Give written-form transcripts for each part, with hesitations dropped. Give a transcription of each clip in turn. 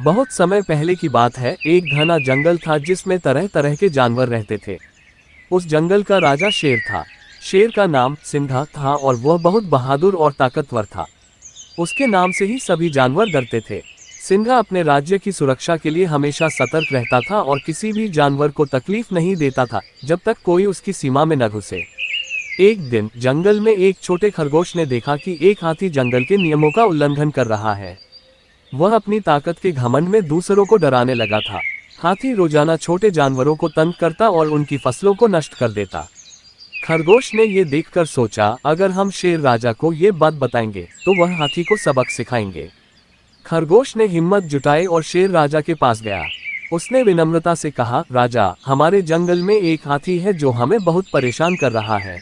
बहुत समय पहले की बात है, एक घना जंगल था जिसमें तरह तरह के जानवर रहते थे। उस जंगल का राजा शेर था। शेर का नाम सिंघा था और वह बहुत बहादुर और ताकतवर था। उसके नाम से ही सभी जानवर डरते थे। सिंघा अपने राज्य की सुरक्षा के लिए हमेशा सतर्क रहता था और किसी भी जानवर को तकलीफ नहीं देता था जब तक कोई उसकी सीमा में न घुसे। एक दिन जंगल में एक छोटे खरगोश ने देखा कि एक हाथी जंगल के नियमों का उल्लंघन कर रहा है। वह अपनी ताकत के घमंड में दूसरों को डराने लगा था। हाथी रोजाना छोटे जानवरों को तंग करता और उनकी फसलों को नष्ट कर देता। खरगोश ने ये देखकर सोचा, अगर हम शेर राजा को ये बात बताएंगे तो वह हाथी को सबक सिखाएंगे। खरगोश ने हिम्मत जुटाई और शेर राजा के पास गया। उसने विनम्रता से कहा, राजा, हमारे जंगल में एक हाथी है जो हमें बहुत परेशान कर रहा है,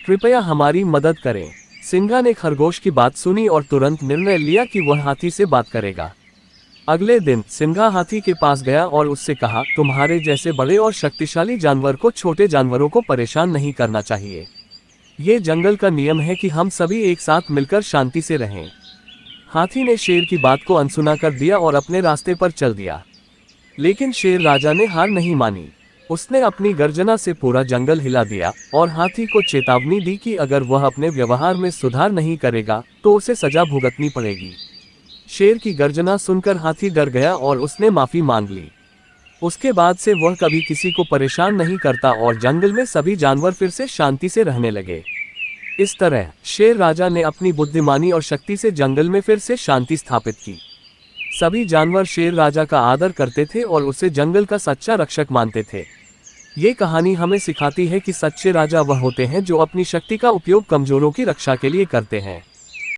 कृपया हमारी मदद करें। सिंघा ने खरगोश की बात सुनी और तुरंत निर्णय लिया कि वह हाथी से बात करेगा। अगले दिन सिंघा हाथी के पास गया और उससे कहा, तुम्हारे जैसे बड़े और शक्तिशाली जानवर को छोटे जानवरों को परेशान नहीं करना चाहिए। ये जंगल का नियम है कि हम सभी एक साथ मिलकर शांति से रहें। हाथी ने शेर की बात को अनसुना कर दिया और अपने रास्ते पर चल दिया। लेकिन शेर राजा ने हार नहीं मानी। उसने अपनी गर्जना से पूरा जंगल हिला दिया और हाथी को चेतावनी दी कि अगर वह अपने व्यवहार में सुधार नहीं करेगा तो उसे सजा भुगतनी पड़ेगी। शेर की गर्जना सुनकर हाथी डर गया और उसने माफी मांग ली। उसके बाद से वह कभी किसी को परेशान नहीं करता और जंगल में सभी जानवर फिर से शांति से रहने लगे। इस तरह शेर राजा ने अपनी बुद्धिमानी और शक्ति से जंगल में फिर से शांति स्थापित की। सभी जानवर शेर राजा का आदर करते थे और उसे जंगल का सच्चा रक्षक मानते थे। ये कहानी हमें सिखाती है कि सच्चे राजा वह होते हैं जो अपनी शक्ति का उपयोग कमजोरों की रक्षा के लिए करते हैं।